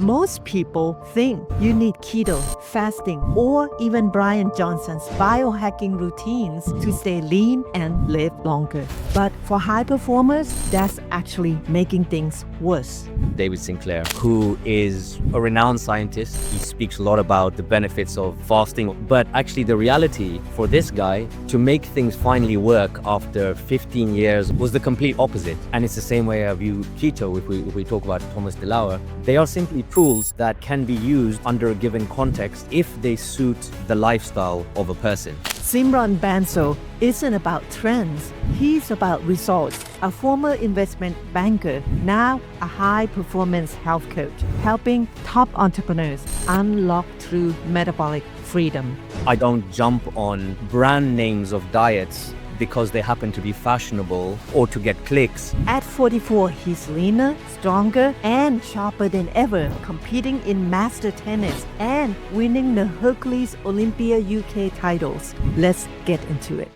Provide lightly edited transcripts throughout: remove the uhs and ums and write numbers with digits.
Most people think you need keto, fasting, or even Bryan Johnson's biohacking routines to stay lean and live longer. But for high performers, that's actually making things worse. David Sinclair, who is a renowned scientist. He speaks a lot about the benefits of fasting, but actually the reality for this guy to make things finally work after 15 years was the complete opposite. And it's the same way I view keto. If we talk about Thomas DeLauer, they are simply tools that can be used under a given context if they suit the lifestyle of a person. Cymron Bancil isn't about trends, he's about results. A former investment banker, now a high-performance health coach, helping top entrepreneurs unlock true metabolic freedom. I don't jump on brand names of diets because they happen to be fashionable or to get clicks. At 44, he's leaner, stronger, and sharper than ever, competing in master tennis and winning the Hercules Olympia UK titles. Let's get into it.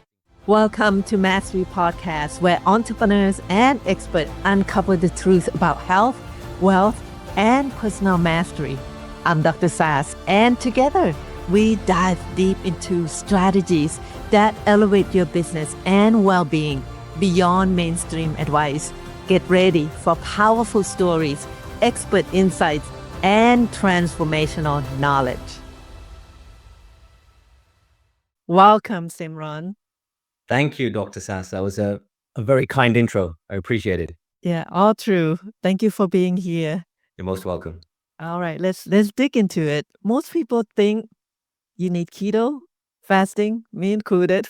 Welcome to MasteryPodcast, where entrepreneurs and experts uncover the truth about health, wealth, and personal mastery. I'm Dr. Sass, and together we dive deep into strategies that elevate your business and well-being beyond mainstream advice. Get ready for powerful stories, expert insights, and transformational knowledge. Welcome, Cymron. Thank you, Dr. Sass. That was a very kind intro. I appreciate it. Yeah, all true. Thank you for being here. You're most welcome. All right, let's dig into it. Most people think you need keto, fasting, me included,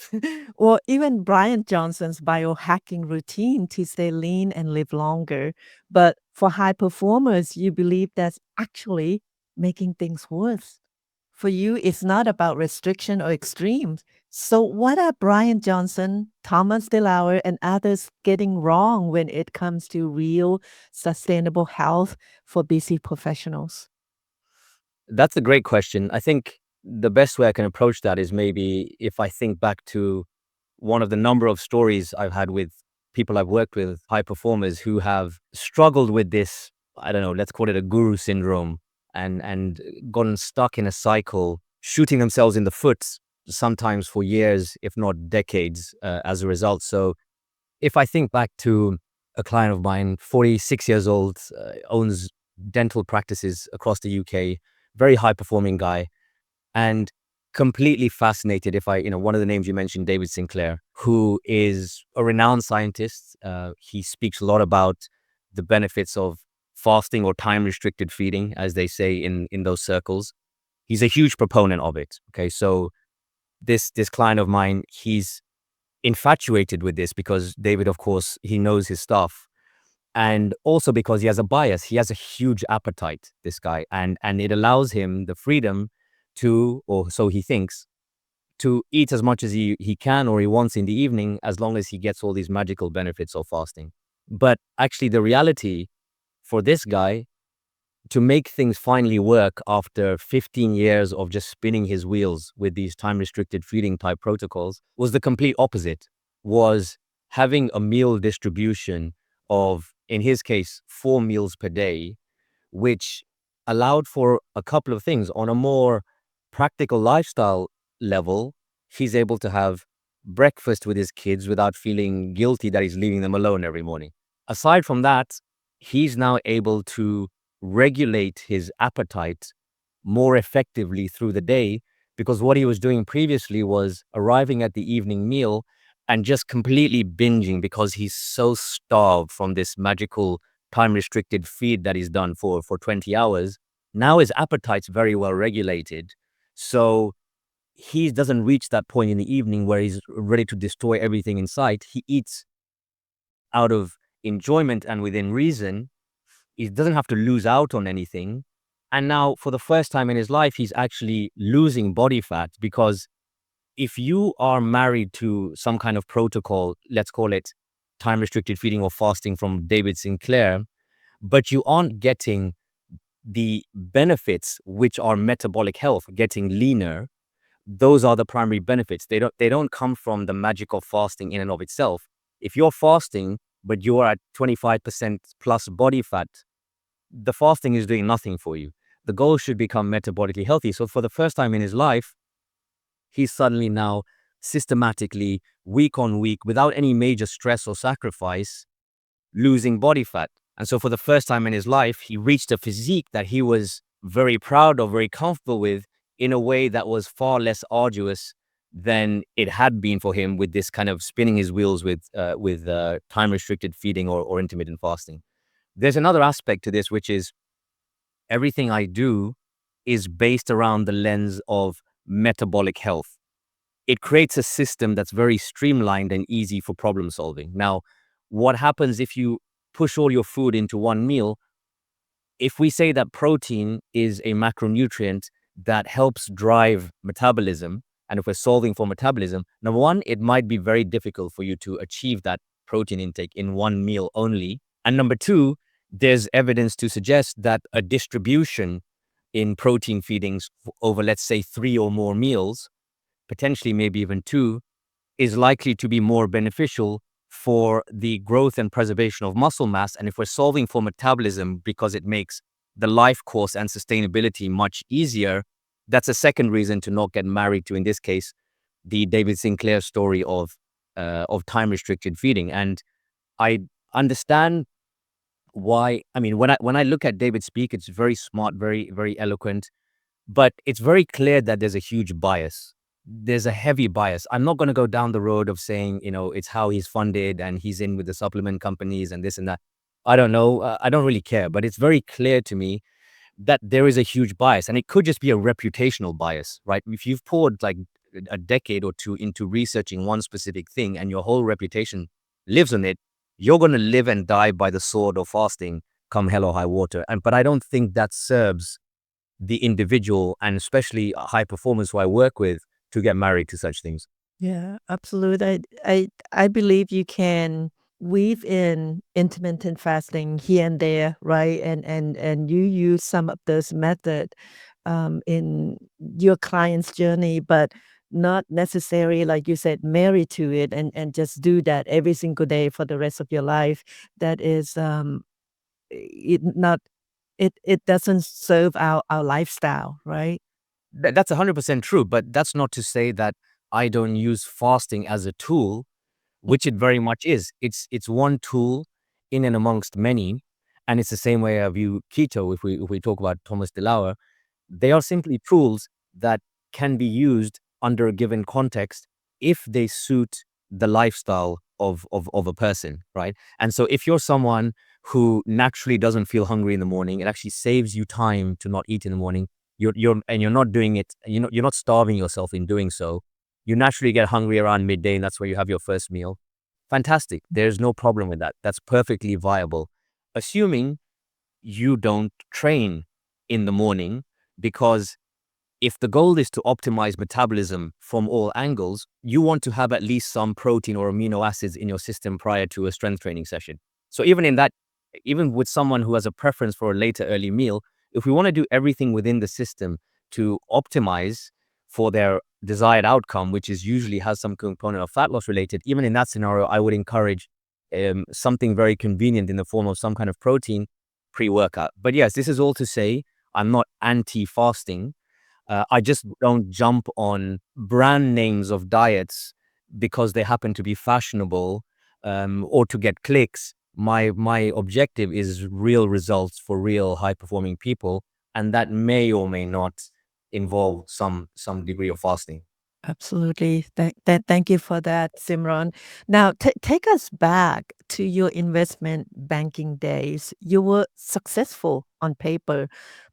or even Bryan Johnson's biohacking routine to stay lean and live longer. But for high performers, you believe that's actually making things worse. For you, it's not about restriction or extremes. So what are Bryan Johnson, Thomas DeLauer, and others getting wrong when it comes to real sustainable health for busy professionals? That's a great question. I think the best way I can approach that is maybe if I think back to one of the number of stories I've had with people I've worked with, high performers who have struggled with this, I don't know, let's call it a guru syndrome, and gotten stuck in a cycle, shooting themselves in the foot, sometimes for years, if not decades, as a result. So if I think back to a client of mine, 46 years old, owns dental practices across the UK, very high performing guy, and completely fascinated one of the names you mentioned, David Sinclair, who is a renowned scientist. He speaks a lot about the benefits of fasting or time-restricted feeding, as they say in those circles. He's a huge proponent of it. Okay, so this client of mine, he's infatuated with this because David, of course, he knows his stuff. And also because he has a bias, he has a huge appetite, this guy, and it allows him the freedom to, or so he thinks, to eat as much as he can or he wants in the evening, as long as he gets all these magical benefits of fasting. But actually the reality for this guy, to make things finally work after 15 years of just spinning his wheels with these time-restricted feeding type protocols, was the complete opposite, was having a meal distribution of, in his case, 4 meals per day, which allowed for a couple of things. On a more practical lifestyle level, he's able to have breakfast with his kids without feeling guilty that he's leaving them alone every morning. Aside from that, he's now able to regulate his appetite more effectively through the day, because what he was doing previously was arriving at the evening meal and just completely binging because he's so starved from this magical time-restricted feed that he's done for 20 hours. Now his appetite's very well regulated. So he doesn't reach that point in the evening where he's ready to destroy everything in sight. He eats out of enjoyment and within reason. He doesn't have to lose out on anything. And now, for the first time in his life, he's actually losing body fat, because if you are married to some kind of protocol, let's call it time-restricted feeding or fasting from David Sinclair, but you aren't getting the benefits, which are metabolic health, getting leaner, those are the primary benefits. They don't come from the magic of fasting in and of itself. If you're fasting, but you're at 25% plus body fat, the fasting is doing nothing for you. The goal should become metabolically healthy. So for the first time in his life, he's suddenly now systematically, week on week, without any major stress or sacrifice, losing body fat. And so for the first time in his life, he reached a physique that he was very proud of, very comfortable with, in a way that was far less arduous than it had been for him with this kind of spinning his wheels with time restricted feeding or intermittent fasting. There's another aspect to this, which is everything I do is based around the lens of metabolic health. It creates a system that's very streamlined and easy for problem solving. Now, what happens if you push all your food into one meal? If we say that protein is a macronutrient that helps drive metabolism, and if we're solving for metabolism, number one, it might be very difficult for you to achieve that protein intake in one meal only. And number two, there's evidence to suggest that a distribution in protein feedings over, let's say, 3 or more meals, potentially maybe even 2, is likely to be more beneficial for the growth and preservation of muscle mass. And if we're solving for metabolism because it makes the life course and sustainability much easier, that's a second reason to not get married to, in this case, the David Sinclair story of time restricted feeding. And I understand why. I mean, when I look at David speak, it's very smart, very, very eloquent, but it's very clear that there's a huge bias. There's a heavy bias. I'm not going to go down the road of saying, it's how he's funded and he's in with the supplement companies and this and that. I don't know. I don't really care, but it's very clear to me that there is a huge bias, and it could just be a reputational bias, right? If you've poured like a decade or two into researching one specific thing and your whole reputation lives on it, you're going to live and die by the sword of fasting come hell or high water. But I don't think that serves the individual, and especially high performers who I work with, to get married to such things. Yeah, absolutely. I believe you can weave in intermittent fasting here and there, right? And you use some of those method in your client's journey, but not necessarily, like you said, married to it and just do that every single day for the rest of your life. That is it not it doesn't serve our lifestyle, right? That's 100% true, but that's not to say that I don't use fasting as a tool, which it very much is. It's one tool in and amongst many, and it's the same way I view keto. If we talk about Thomas DeLauer, they are simply tools that can be used under a given context if they suit the lifestyle of a person, right? And so if you're someone who naturally doesn't feel hungry in the morning, it actually saves you time to not eat in the morning. You're not doing it, you're not starving yourself in doing so. You naturally get hungry around midday, and that's where you have your first meal. Fantastic. There's no problem with that. That's perfectly viable. Assuming you don't train in the morning, because if the goal is to optimize metabolism from all angles, you want to have at least some protein or amino acids in your system prior to a strength training session. So even with someone who has a preference for a later early meal, if we want to do everything within the system to optimize for their desired outcome, which is usually has some component of fat loss related, even in that scenario, I would encourage something very convenient in the form of some kind of protein pre-workout. But yes, this is all to say I'm not anti-fasting. I just don't jump on brand names of diets because they happen to be fashionable or to get clicks. My objective is real results for real high performing people, and that may or may not involve some degree of fasting. Absolutely. Thank you for that, Simran. Now, take us back to your investment banking days. You were successful on paper,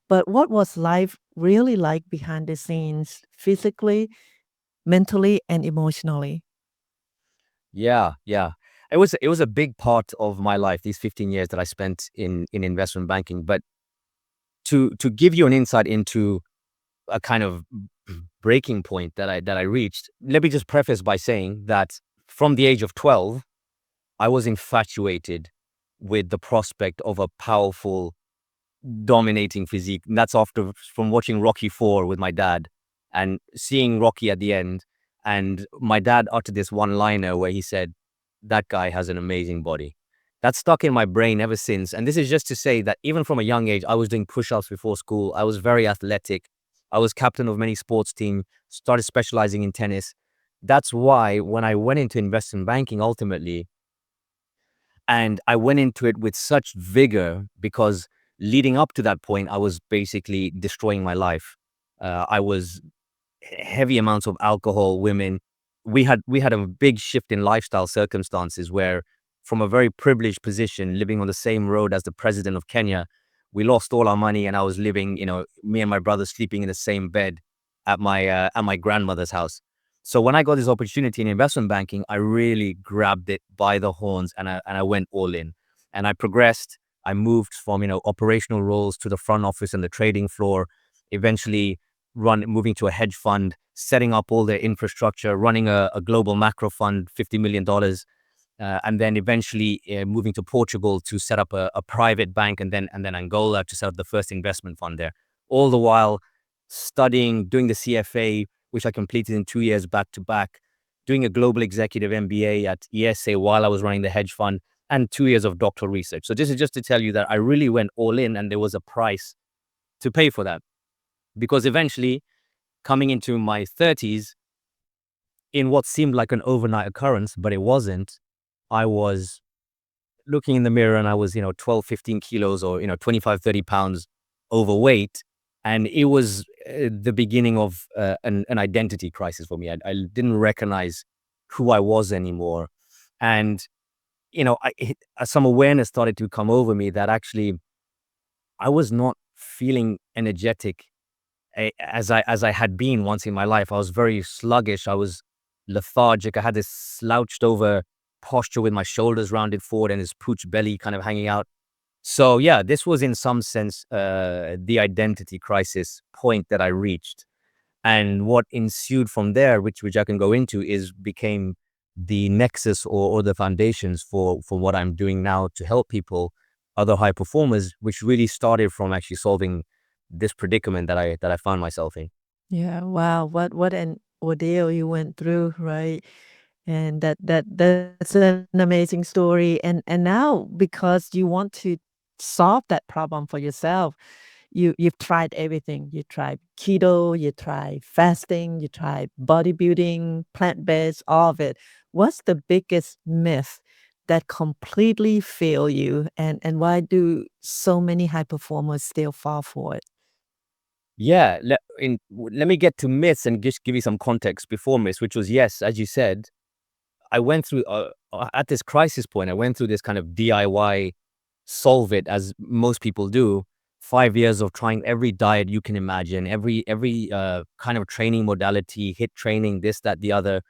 but what was life really like behind the scenes, physically, mentally, and emotionally? Yeah, yeah. It was a big part of my life, these 15 years that I spent in investment banking. But to give you an insight into a kind of breaking point that I reached, let me just preface by saying that from the age of 12, I was infatuated with the prospect of a powerful, dominating physique. And that's after from watching Rocky 4 with my dad and seeing Rocky at the end. And my dad uttered this one liner where he said, "That guy has an amazing body." That's stuck in my brain ever since. And this is just to say that even from a young age, I was doing push-ups before school. I was very athletic. I was captain of many sports teams, started specializing in tennis. That's why when I went into investment banking ultimately, and I went into it with such vigor, because leading up to that point, I was basically destroying my life. I was heavy amounts of alcohol, women. We had a big shift in lifestyle circumstances where, from a very privileged position, living on the same road as the president of Kenya, we lost all our money, and I was living, me and my brother sleeping in the same bed at my grandmother's house. So when I got this opportunity in investment banking, I really grabbed it by the horns, and I went all in, and I progressed. I moved from operational roles to the front office and the trading floor, eventually moving to a hedge fund, setting up all their infrastructure, running a global macro fund, $50 million, and then eventually moving to Portugal to set up a private bank, and then Angola to set up the first investment fund there. All the while studying, doing the CFA, which I completed in 2 years back to back, doing a global executive MBA at ESA while I was running the hedge fund, and 2 years of doctoral research. So this is just to tell you that I really went all in, and there was a price to pay for that. Because eventually, coming into my 30s, in what seemed like an overnight occurrence, but it wasn't, I was looking in the mirror and I was, 12, 15 kilos or, 25, 30 pounds overweight. And it was the beginning of an identity crisis for me. I didn't recognize who I was anymore. And, some awareness started to come over me that actually I was not feeling energetic as I had been once in my life. I was very sluggish. I was lethargic. I had this slouched over posture with my shoulders rounded forward and this pooch belly kind of hanging out. So yeah, this was in some sense the identity crisis point that I reached. And what ensued from there, which I can go into, is became the nexus or the foundations for what I'm doing now to help people, other high performers, which really started from actually solving this predicament that I found myself in. Yeah, wow, what an ordeal you went through, right? And that's an amazing story. And now, because you want to solve that problem for yourself, you've tried everything. You tried keto, you tried fasting, you tried bodybuilding, plant-based, all of it. What's the biggest myth that completely fail you, and why do so many high performers still fall for it? Yeah, let me get to myths and just give you some context before myths, which was, yes, as you said, I went through at this crisis point. I went through this kind of DIY solve it, as most people do. 5 years of trying every diet you can imagine, every kind of training modality, hit training, this, that, the other.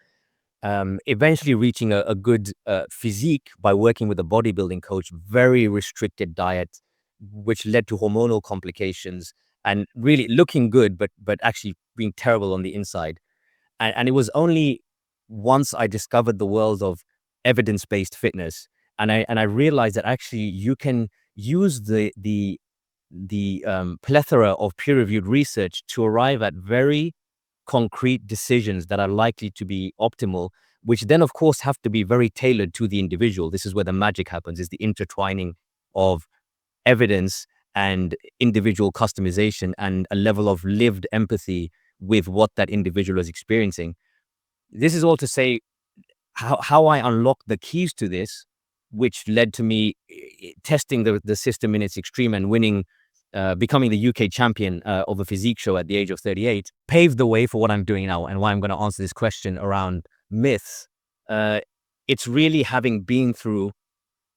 Eventually reaching a good physique by working with a bodybuilding coach. Very restricted diet, which led to hormonal complications, and really looking good, but actually being terrible on the inside. And it was only once I discovered the world of evidence-based fitness, and I realized that actually you can use the plethora of peer-reviewed research to arrive at very concrete decisions that are likely to be optimal, which then, of course, have to be very tailored to the individual. This is where the magic happens, is the intertwining of evidence and individual customization and a level of lived empathy with what that individual is experiencing. This is all to say how I unlocked the keys to this, which led to me testing the system in its extreme and winning, becoming the UK champion of a physique show at the age of 38, paved the way for what I'm doing now and why I'm going to answer this question around myths. Uh, it's really having been through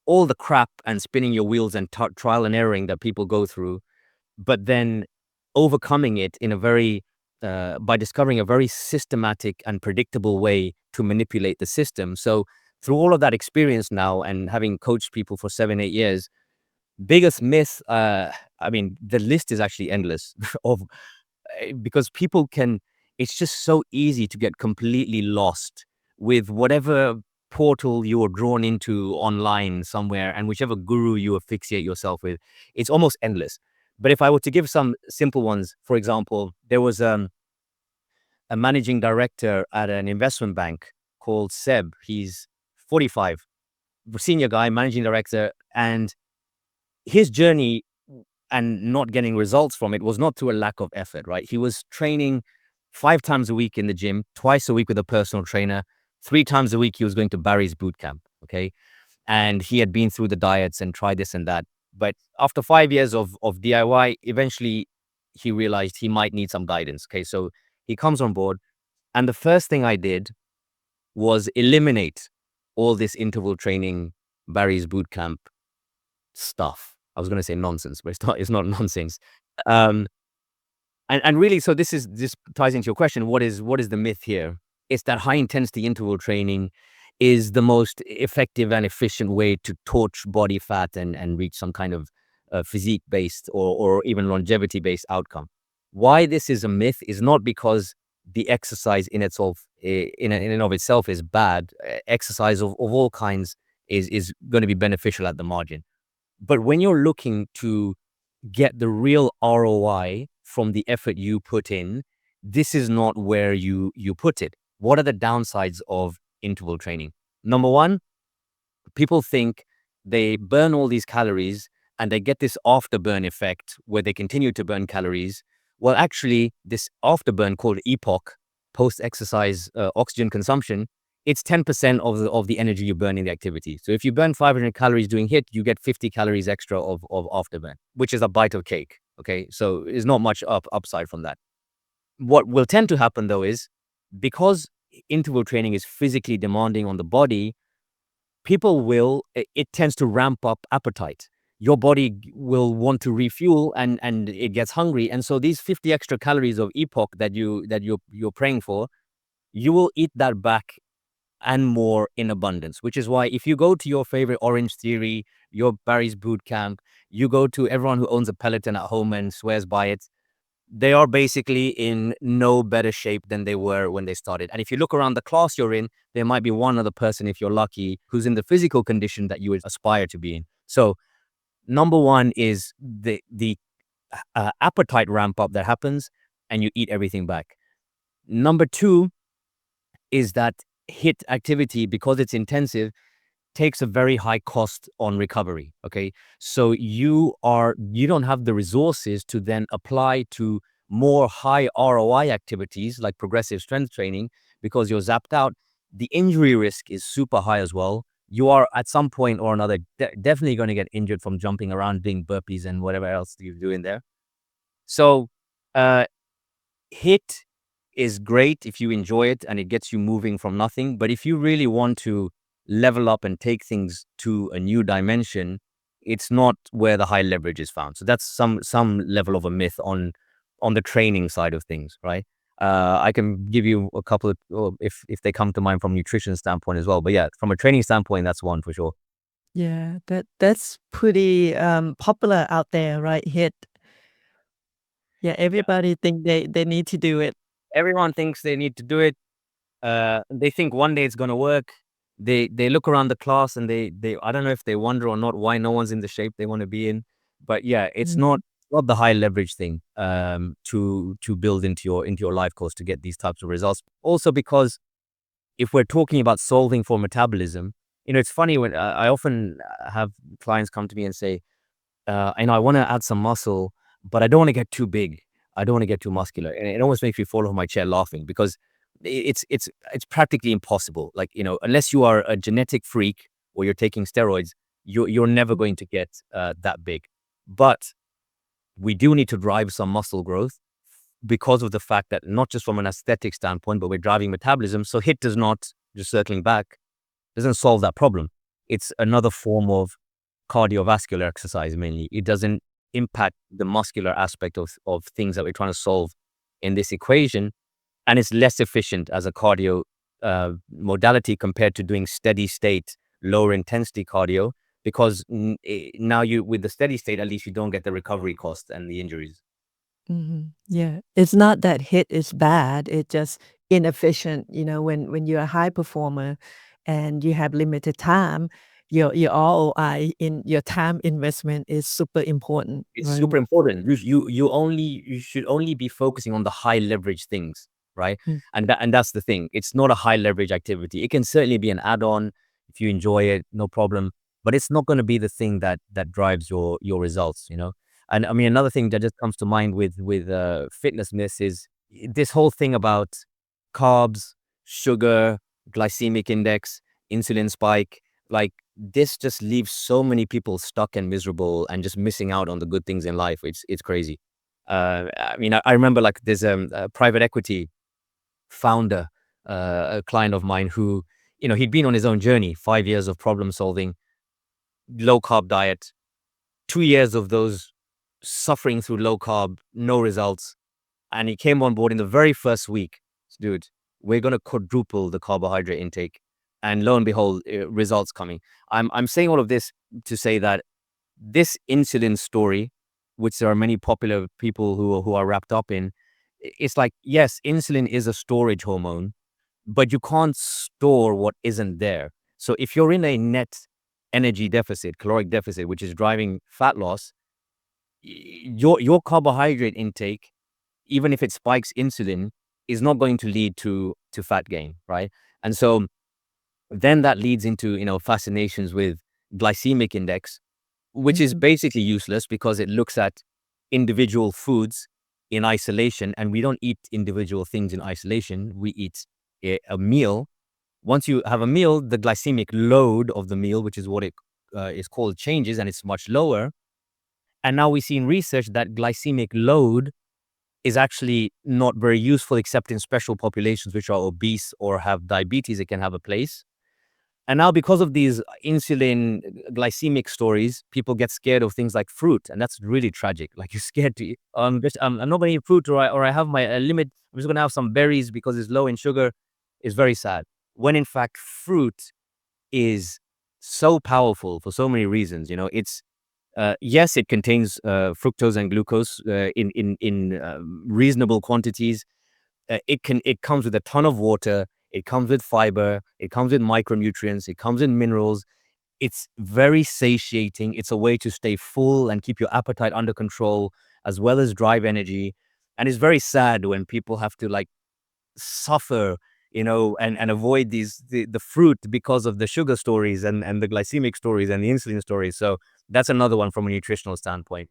all the crap and spinning your wheels and trial and erroring that people go through, but then overcoming it in a very by discovering a very systematic and predictable way to manipulate the system. So through all of that experience now and having coached people for 7, 8 years, biggest myth, I mean, the list is actually endless of because people can, it's just so easy to get completely lost with whatever portal you're drawn into online somewhere and whichever guru you asphyxiate yourself with. It's almost endless. But if I were to give some simple ones, for example, there was a managing director at an investment bank called Seb. He's 45. senior guy, managing director, and his journey and not getting results from it was not through a lack of effort, right? He was training 5 times a week in the gym, twice a week with a personal trainer, 3 times a week he was going to Barry's boot camp, okay? And he had been through the diets and tried this and that. But after 5 years of DIY, eventually he realized he might need some guidance, okay? So he comes on board, and the first thing I did was eliminate all this interval training, Barry's boot camp stuff. I was going to say nonsense, but it's not nonsense. Um, and really, so this ties into your question. What is the myth here? It's that high intensity interval training is the most effective and efficient way to torch body fat and reach some kind of physique based or even longevity based outcome. Why this is a myth is not because the exercise in itself in and of itself is bad. Exercise of all kinds is going to be beneficial at the margin. But when you're looking to get the real ROI from the effort you put in, this is not where you put it. What are the downsides of interval training? Number one, people think they burn all these calories and they get this afterburn effect where they continue to burn calories. Well, actually, this afterburn called EPOC, post-exercise oxygen consumption, it's 10% of the energy you burn in the activity. So if you burn 500 calories doing HIIT, you get 50 calories extra of afterburn, which is a bite of cake. Okay, so there's not much upside from that. What will tend to happen though is because interval training is physically demanding on the body, it tends to ramp up appetite. Your body will want to refuel and it gets hungry. And so these 50 extra calories of EPOC that you're praying for, you will eat that back and more in abundance, which is why if you go to your favorite Orange Theory, your Barry's Boot Camp, you go to everyone who owns a Peloton at home and swears by it, they are basically in no better shape than they were when they started. And if you look around the class you're in, there might be one other person, if you're lucky, who's in the physical condition that you would aspire to be in. So number one is the appetite ramp up that happens and you eat everything back. Number two is that HIIT activity, because it's intensive, takes a very high cost on recovery. Okay. So you don't have the resources to then apply to more high ROI activities like progressive strength training because you're zapped out. The injury risk is super high as well. You are at some point or another definitely going to get injured from jumping around, doing burpees and whatever else you're doing there. So HIIT is great if you enjoy it and it gets you moving from nothing. But if you really want to level up and take things to a new dimension, it's not where the high leverage is found. So that's some level of a myth on the training side of things, right? I can give you a couple of, if they come to mind from nutrition standpoint as well. But yeah, from a training standpoint, that's one for sure. Yeah, that's pretty popular out there, right? HIIT. Yeah, everybody think they need to do it. Everyone thinks they need to do it. They think one day it's going to work. They look around the class and they I don't know if they wonder or not why no one's in the shape they want to be in. But yeah, it's not the high leverage thing to build into your life course to get these types of results. Also because if we're talking about solving for metabolism, it's funny when I often have clients come to me and say, I want to add some muscle, but I don't want to get too big. I don't want to get too muscular. And it almost makes me fall off my chair laughing because it's practically impossible. Like, unless you are a genetic freak or you're taking steroids, you're never going to get that big. But we do need to drive some muscle growth because of the fact that not just from an aesthetic standpoint, but we're driving metabolism. So HIIT does not, just circling back, doesn't solve that problem. It's another form of cardiovascular exercise mainly. It doesn't impact the muscular aspect of things that we're trying to solve in this equation. And it's less efficient as a cardio modality compared to doing steady state, lower intensity cardio, because now with the steady state, at least you don't get the recovery cost and the injuries. Yeah, it's not that HIIT is bad, it's just inefficient, when you're a high performer and you have limited time, your ROI in your time investment is super important, It's right? super important. You should only be focusing on the high leverage things, right? Mm. And that's the thing. It's not a high leverage activity. It can certainly be an add-on if you enjoy it, no problem. But it's not going to be the thing that drives your results, you know. And I mean, another thing that just comes to mind with fitness myths is this whole thing about carbs, sugar, glycemic index, insulin spike. Like this just leaves so many people stuck and miserable and just missing out on the good things in life. It's crazy. I mean, I remember like there's a private equity founder, a client of mine who, you know, he'd been on his own journey, 5 years of problem solving, low carb diet, 2 years of those suffering through low carb, no results. And he came on board in the very first week. Dude, we're going to quadruple the carbohydrate intake. And lo and behold, results coming. I'm saying all of this to say that this insulin story, which there are many popular people who are wrapped up in, it's like, yes, insulin is a storage hormone, but you can't store what isn't there. So if you're in a net energy deficit, caloric deficit, which is driving fat loss, your carbohydrate intake, even if it spikes insulin, is not going to lead to fat gain, right? And so then that leads into, you know, fascinations with glycemic index, which is basically useless because it looks at individual foods in isolation, and we don't eat individual things in isolation. We eat a meal. Once you have a meal, the glycemic load of the meal, which is what it is called, changes, and it's much lower. And now we see in research that glycemic load is actually not very useful except in special populations which are obese or have diabetes. It can have a place. And now because of these insulin glycemic stories, people get scared of things like fruit. And that's really tragic. Like you're scared to eat, I'm not going to eat fruit, or I have my limit. I'm just going to have some berries because it's low in sugar. Is very sad. When in fact, fruit is so powerful for so many reasons. You know, it's, yes, it contains fructose and glucose in reasonable quantities. It comes with a ton of water. It comes with fiber. It comes with micronutrients. It comes in minerals. It's very satiating. It's a way to stay full and keep your appetite under control, as well as drive energy. And it's very sad when people have to like suffer, you know, and avoid the fruit because of the sugar stories and the glycemic stories and the insulin stories. So that's another one from a nutritional standpoint.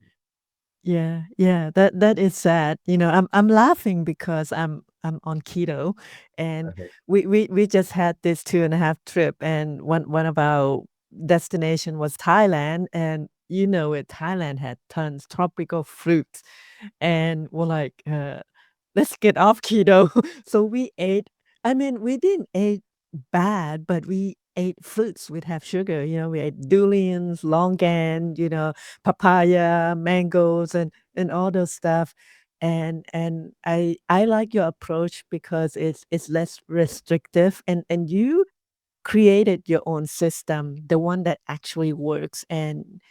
Yeah, yeah, that is sad. You know, I'm laughing because I'm on keto, and Okay. we just had this 2.5 trip, and one of our destination was Thailand, and you know it, Thailand had tons tropical fruits, and we're like, let's get off keto. So we ate. I mean, we didn't eat bad, but we ate fruits with have sugar. You know, we ate durians, longan, you know, papaya, mangoes, and all those stuff. And I like your approach because it's less restrictive, and you created your own system, the one that actually works, and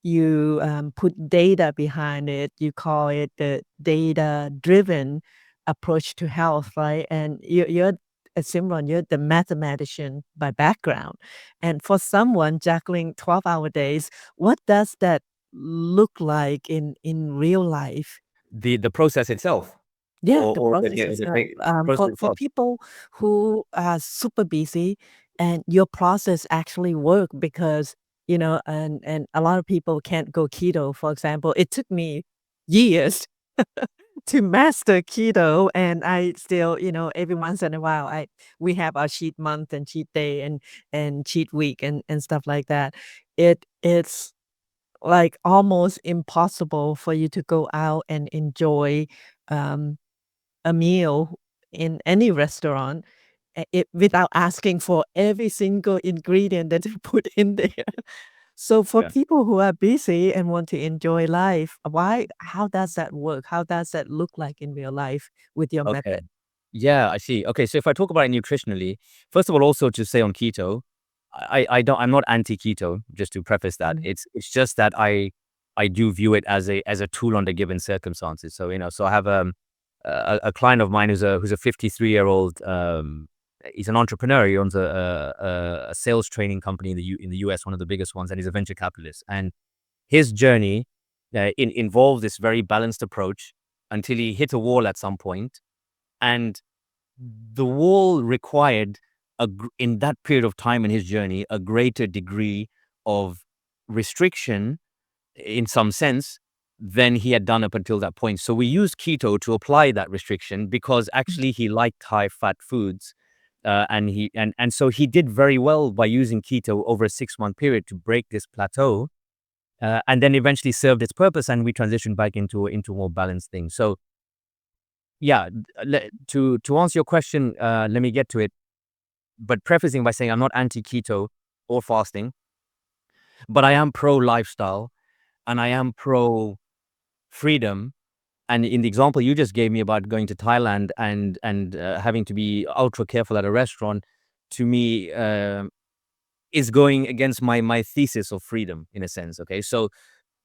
you put data behind it. You call it the data-driven approach to health, right? And you're Simran, you're the mathematician by background. And for someone juggling 12-hour days, what does that look like in real life? The process itself, Yeah, or the or process is the process for itself. people who are super busy, and your process actually work because, you know, and a lot of people can't go keto, for example. It took me years to master keto, and I still, you know, every once in a while, I we have our cheat month and cheat day and cheat week and stuff like that. It's like almost impossible for you to go out and enjoy, um a meal in any restaurant, without asking for every single ingredient that you put in there. So for Yeah. people who are busy and want to enjoy life, how does that work? How does that look like in real life with your Okay. method? Yeah, I see. Okay, so if I talk about it nutritionally, first of all, also to say on keto, I'm not anti-keto, just to preface that. Mm. It's just that I do view it as a tool under given circumstances. So, you know, so I have a client of mine who's a 53-year-old, he's an entrepreneur. He owns a sales training company in the US, one of the biggest ones, and he's a venture capitalist. And his journey involved this very balanced approach until he hit a wall at some point, and the wall required in that period of time in his journey, a greater degree of restriction in some sense than he had done up until that point. So we used keto to apply that restriction because actually he liked high fat foods. And so he did very well by using keto over a 6-month period to break this plateau, and then eventually served its purpose, and we transitioned back into more balanced things. So yeah, to answer your question, let me get to it, but prefacing by saying I'm not anti keto or fasting, but I am pro lifestyle and I am pro freedom. And in the example you just gave me about going to Thailand and having to be ultra careful at a restaurant, to me, is going against my thesis of freedom in a sense. Okay, so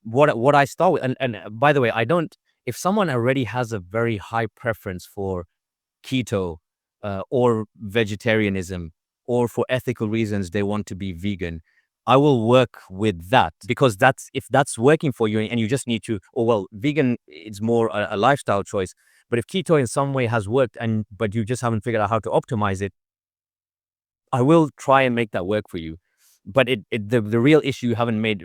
what I start with, and by the way, I don't. If someone already has a very high preference for keto, or vegetarianism, or for ethical reasons they want to be vegan, I will work with that, because if that's working for you and you just need to, oh well, vegan is more a lifestyle choice. But if keto in some way has worked but you just haven't figured out how to optimize it, I will try and make that work for you. But the real issue you haven't made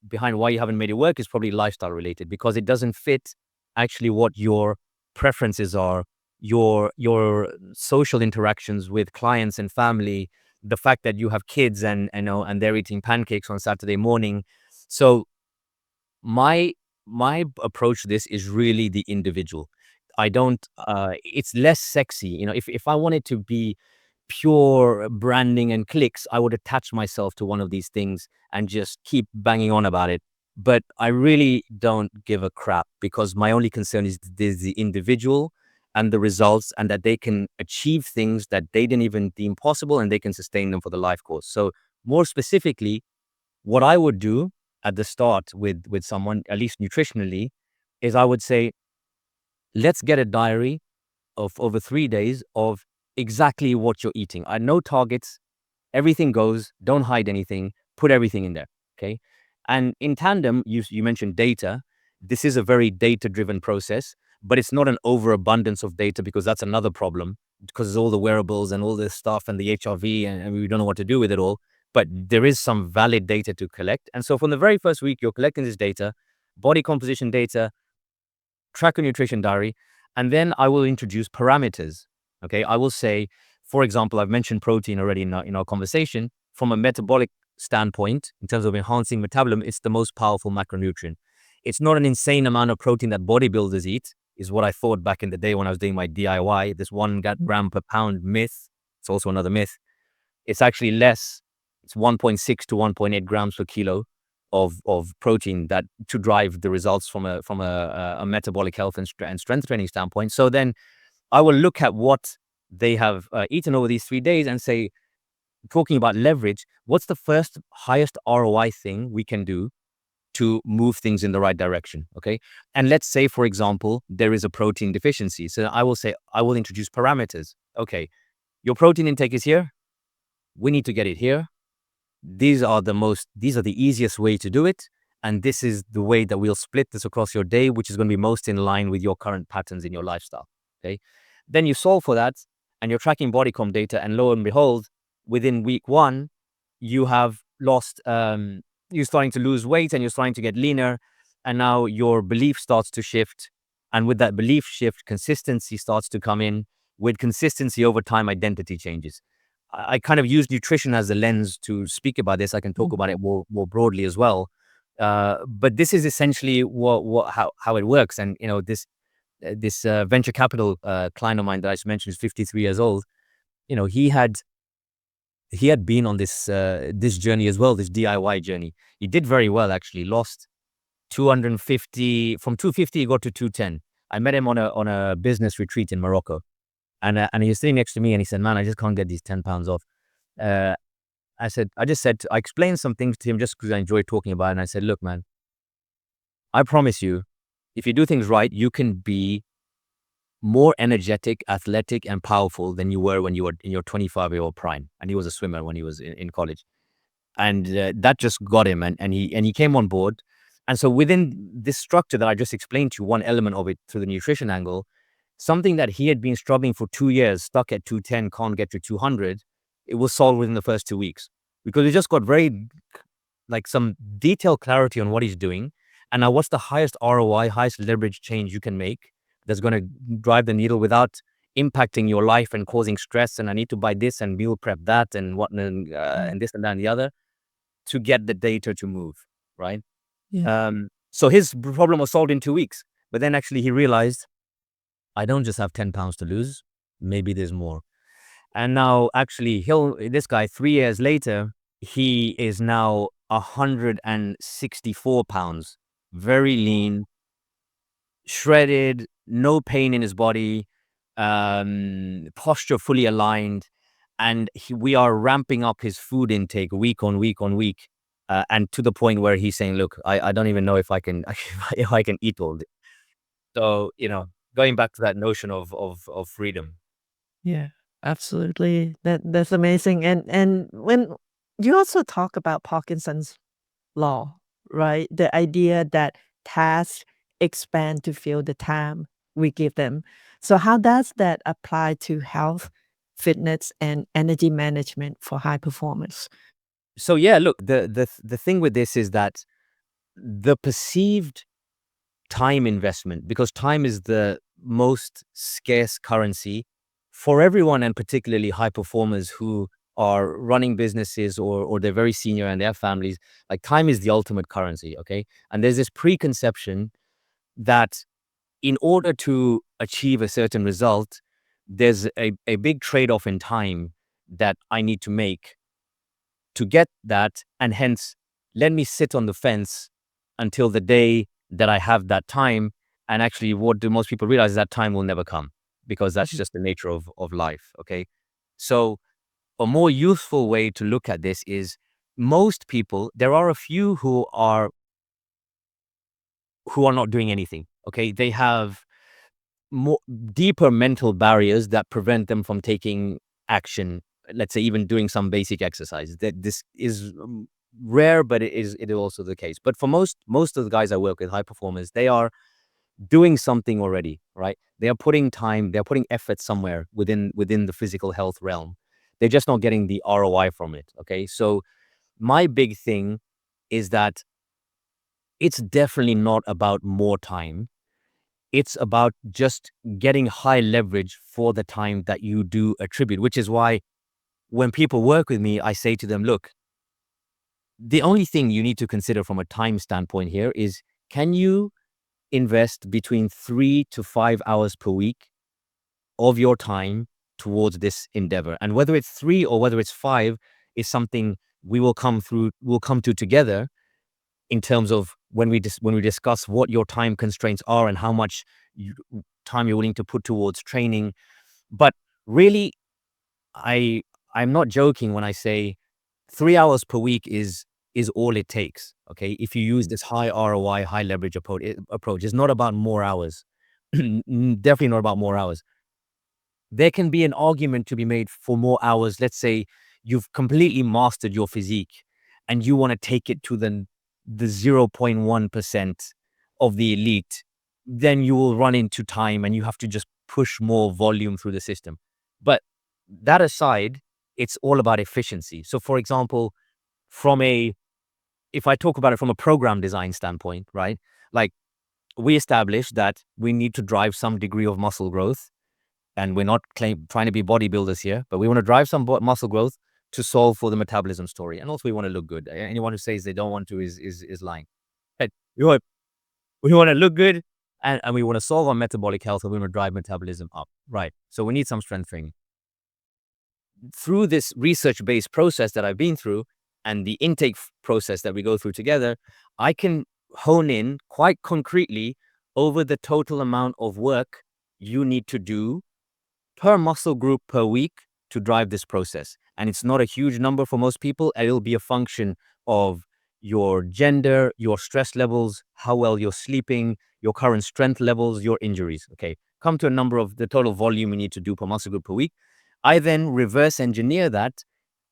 behind why you haven't made it work is probably lifestyle related, because it doesn't fit actually what your preferences are, your social interactions with clients and family, the fact that you have kids and they're eating pancakes on Saturday morning. So my approach to this is really the individual. I don't it's less sexy. If I wanted to be pure branding and clicks, I would attach myself to one of these things and just keep banging on about it. But I really don't give a crap, because my only concern is the individual and the results, and that they can achieve things that they didn't even deem possible, and they can sustain them for the life course. So more specifically, what I would do at the start with someone, at least nutritionally, is I would say, let's get a diary of over 3 days of exactly what you're eating. I know targets, everything goes, don't hide anything, put everything in there. Okay. And in tandem, you mentioned data. This is a very data-driven process, but it's not an overabundance of data, because that's another problem, because there's all the wearables and all this stuff and the HRV, and we don't know what to do with it all. But there is some valid data to collect. And so from the very first week, you're collecting this data, body composition data, track a nutrition diary, and then I will introduce parameters. Okay, I will say, for example, I've mentioned protein already in our conversation. From a metabolic standpoint, in terms of enhancing metabolism, it's the most powerful macronutrient. It's not an insane amount of protein that bodybuilders eat, is what I thought back in the day when I was doing my DIY. This 1 gram per pound myth. It's also another myth. It's actually less. It's 1.6 to 1.8 grams per kilo of protein that to drive the results from a metabolic health and strength training standpoint. So then I will look at what they have eaten over these 3 days and say, talking about leverage, what's the first highest ROI thing we can do to move things in the right direction? Okay. And let's say, for example, there is a protein deficiency. So I will introduce parameters. Okay, your protein intake is here. We need to get it here. These are the easiest way to do it. And this is the way that we'll split this across your day, which is going to be most in line with your current patterns in your lifestyle. Okay. Then you solve for that and you're tracking body comp data, and lo and behold, within week 1, you have lost, you're starting to lose weight and you're starting to get leaner. And now your belief starts to shift. And with that belief shift, consistency starts to come in. With consistency over time, identity changes. I kind of use nutrition as a lens to speak about this. I can talk about it more broadly as well. But this is essentially how it works. And this venture capital client of mine that I just mentioned is 53 years old. He had been on this journey as well, this DIY journey. He did very well, actually. Lost 250 from 250. He got to 210. I met him on a business retreat in Morocco. And he was sitting next to me and he said, man, I just can't get these 10 pounds off. I explained some things to him just because I enjoy talking about it. And I said, look, man, I promise you, if you do things right, you can be more energetic, athletic, and powerful than you were when you were in your 25-year-old prime. And he was a swimmer when he was in college. And that just got him. And he came on board. And so within this structure that I just explained to you, one element of it through the nutrition angle, something that he had been struggling for 2 years, stuck at 210, can't get to 200, it was solved within the first 2 weeks because we just got very like some detailed clarity on what he's doing. And now what's the highest ROI, highest leverage change you can make that's going to drive the needle without impacting your life and causing stress. And I need to buy this and meal prep that and what and this and that and the other to get the data to move, right? Yeah. So his problem was solved in 2 weeks. But then actually he realized, I don't just have 10 pounds to lose. Maybe there's more. And now actually this guy 3 years later, he is now 164 pounds, very lean, shredded, no pain in his body, posture fully aligned. And we are ramping up his food intake week on week on week. And to the point where he's saying, look, I don't even know if I can, if I can eat all this. So, going back to that notion of freedom. Yeah, absolutely. That's amazing. And when you also talk about Parkinson's law, right? The idea that tasks expand to fill the time we give them. So how does that apply to health, fitness, and energy management for high performance? So yeah, look, the thing with this is that the perceived time investment, because time is the most scarce currency for everyone, and particularly high performers who are running businesses or they're very senior and their families. Like, time is the ultimate currency, okay? And there's this preconception that in order to achieve a certain result, there's a big trade-off in time that I need to make to get that, and hence let me sit on the fence until the day that I have that time. And actually, what do most people realize is that time will never come, because that's Mhm. just the nature of life. Okay. So a more useful way to look at this is, most people, there are a few who are not doing anything. Okay. They have more deeper mental barriers that prevent them from taking action. Let's say even doing some basic exercise. That this is rare, but it is also the case. But for most of the guys I work with, high performers, they are doing something already, right? They are putting time, they're putting effort somewhere within the physical health realm. They're just not getting the ROI from it. Okay. So my big thing is that it's definitely not about more time. It's about just getting high leverage for the time that you do attribute, which is why when people work with me, I say to them, look, the only thing you need to consider from a time standpoint here is, can you invest between 3 to 5 hours per week of your time towards this endeavor? And whether it's 3 or whether it's 5 is something we'll come to together, in terms of when we discuss what your time constraints are and how much time you're willing to put towards training. But really, I I'm not joking when I say 3 hours per week is all it takes. Okay, if you use this high ROI, high leverage approach, it's not about more hours. Definitely not about more hours. There can be an argument to be made for more hours. Let's say you've completely mastered your physique and you want to take it to the 0.1% of the elite. Then you will run into time and you have to just push more volume through the system. But that aside, it's all about efficiency. So for example, if I talk about it from a program design standpoint, right? Like, we established that we need to drive some degree of muscle growth, and we're not trying to be bodybuilders here, but we want to drive some muscle growth to solve for the metabolism story. And also we want to look good. Anyone who says they don't want to is lying. Right? We want to look good, and we want to solve our metabolic health, and we want to drive metabolism up. Right. So we need some strength training. Through this research-based process that I've been through, and the intake process that we go through together, I can hone in quite concretely over the total amount of work you need to do per muscle group per week to drive this process. And it's not a huge number for most people. It'll be a function of your gender, your stress levels, how well you're sleeping, your current strength levels, your injuries. Okay. Come to a number of the total volume you need to do per muscle group per week. I then reverse engineer that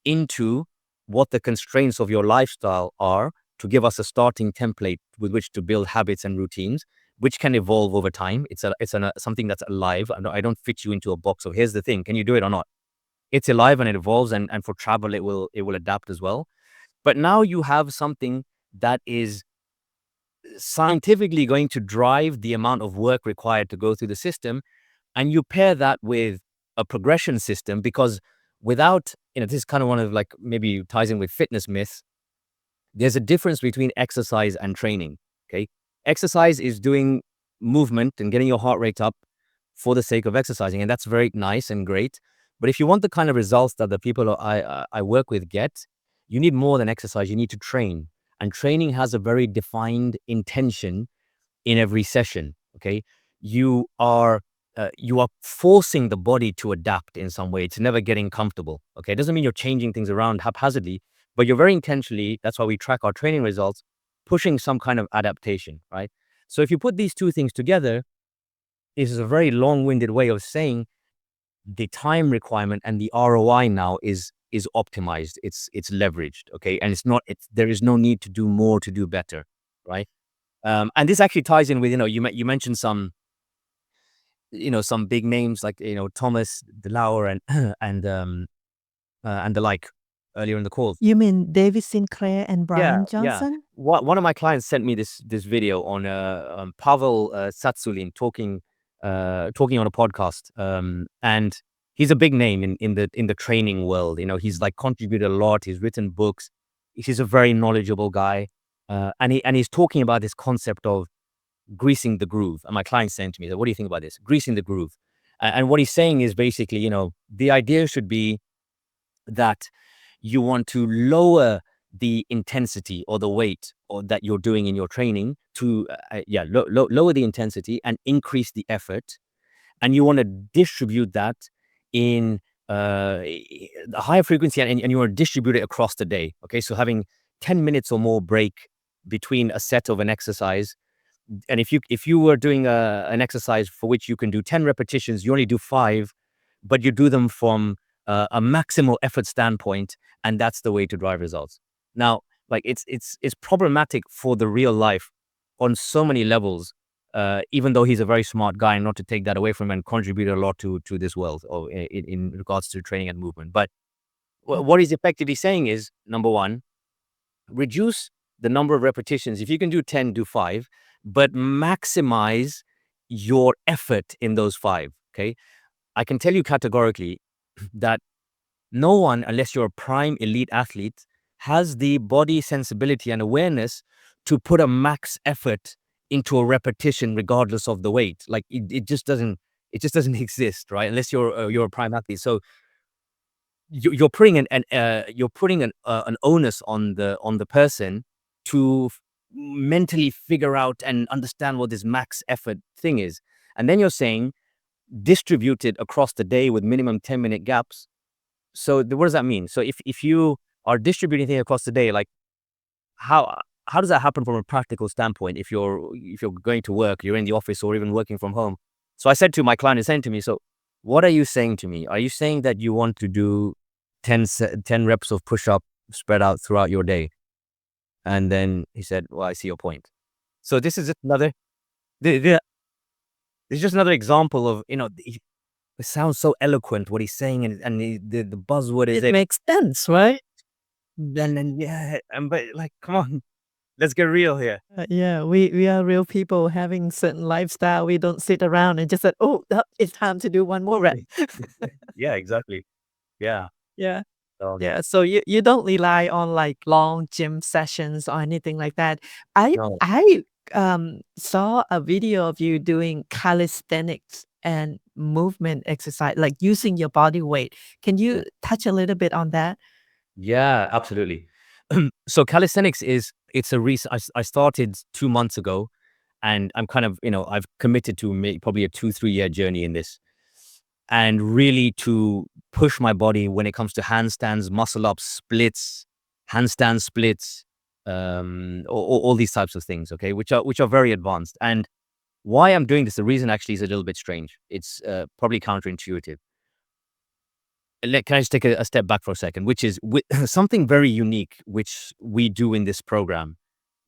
into what the constraints of your lifestyle are, to give us a starting template with which to build habits and routines, which can evolve over time. It's something that's alive. I don't fit you into a box of, here's the thing, can you do it or not? it's alive and it evolves, and for travel it will adapt as well. But now you have something that is scientifically going to drive the amount of work required to go through the system, and you pair that with a progression system, because without, this is kind of one of, like, maybe ties in with fitness myths. There's a difference between exercise and training. Okay. Exercise is doing movement and getting your heart rate up for the sake of exercising. And that's very nice and great. But if you want the kind of results that the people I work with get, you need more than exercise. You need to train. And training has a very defined intention in every session. Okay. You are forcing the body to adapt in some way. It's never getting comfortable. Okay. It doesn't mean you're changing things around haphazardly, but you're very intentionally, that's why we track our training results, pushing some kind of adaptation, right? So if you put these two things together, this is a very long-winded way of saying the time requirement and the ROI now is optimized. It's leveraged. Okay. And there is no need to do more to do better. Right. And this actually ties in with, you mentioned some, some big names like, Thomas DeLauer and the like earlier in the call. You mean David Sinclair and Yeah, Bryan yeah. Johnson? One of my clients sent me this video on Pavel Satsulin talking on a podcast, and he's a big name in the training world. He's like contributed a lot. He's written books. He's a very knowledgeable guy, and he's talking about this concept of greasing the groove. And my client saying to me, "What do you think about this? Greasing the groove?" And what he's saying is basically, the idea should be that you want to lower the intensity or the weight or that you're doing in your training to lower the intensity and increase the effort, and you want to distribute that in a higher frequency, and you want to distribute it across the day. Okay, so having 10 minutes or more break between a set of an exercise. And if you were doing an exercise for which you can do 10 repetitions, you only do 5, but you do them from a maximal effort standpoint, and that's the way to drive results. Now, like, it's problematic for the real life on so many levels, even though he's a very smart guy, and not to take that away from him, and contribute a lot to this world, or in regards to training and movement. But what he's effectively saying is, number one, reduce the number of repetitions. If you can do 10, do 5, but maximize your effort in those 5. Okay. I can tell you categorically that no one, unless you're a prime elite athlete, has the body sensibility and awareness to put a max effort into a repetition regardless of the weight. Like, it just doesn't exist, right? Unless you're a prime athlete. So you're putting an onus on the person to mentally figure out and understand what this max effort thing is. And then you're saying distribute it across the day with minimum 10-minute gaps. So what does that mean? So if you are distributing things across the day, like, how does that happen from a practical standpoint? If you're going to work, you're in the office, or even working from home. So I said to my client, is saying to me, so what are you saying to me? Are you saying that you want to do 10 reps of push-up spread out throughout your day? And then he said, well, I see your point. So this is just another, this is just another example of, it sounds so eloquent what he's saying, and the buzzword is It makes sense, right? then but, like, come on, let's get real here. Yeah, we are real people having certain lifestyle. We don't sit around and just say, "Oh, it's time to do one more rep." Yeah, exactly. Yeah. Yeah. So, Yeah, so you don't rely on, like, long gym sessions or anything like that. no. I saw a video of you doing calisthenics and movement exercise, like using your body weight. Can you touch a little bit on that? Yeah, absolutely. So calisthenics it's a recent, I started 2 months ago, and I'm kind of, I've committed to probably a 2-3 year journey in this, and really to push my body when it comes to handstands, muscle ups, splits, handstand splits, all these types of things, okay, which are very advanced. And why I'm doing this, the reason actually is a little bit strange. It's probably counterintuitive. Can I just take a step back for a second, which is something very unique, which we do in this program,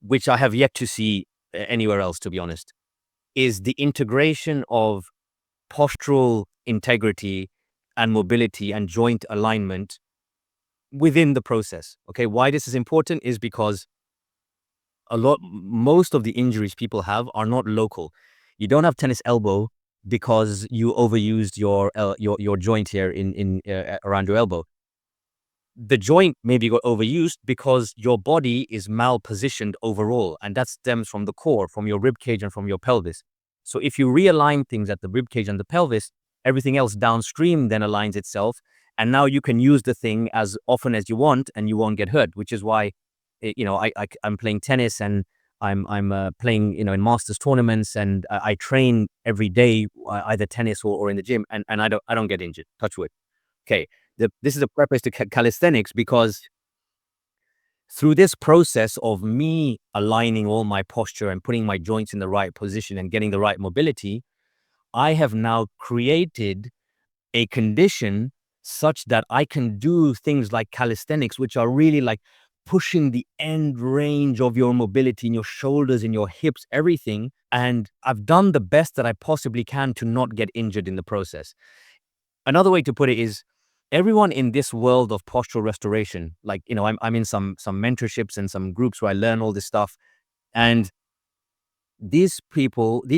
which I have yet to see anywhere else, to be honest, is the integration of postural integrity and mobility and joint alignment within the process. Okay, why this is important is because most of the injuries people have are not local. You don't have tennis elbow because you overused your joint here in around your elbow. The joint maybe got overused because your body is malpositioned overall, and that stems from the core, from your rib cage and from your pelvis. So if you realign things at the rib cage and the pelvis, everything else downstream then aligns itself, and now you can use the thing as often as you want, and you won't get hurt. Which is why, I'm playing tennis, and I'm playing in masters tournaments, and I train every day, either tennis or in the gym, and I don't get injured. Touch wood. Okay, this is a preface to calisthenics, because through this process of me aligning all my posture and putting my joints in the right position and getting the right mobility, I have now created a condition such that I can do things like calisthenics, which are really like pushing the end range of your mobility in your shoulders, in your hips, everything. And I've done the best that I possibly can to not get injured in the process. Another way to put it is, everyone in this world of postural restoration, like, I'm in some mentorships and some groups where I learn all this stuff. And these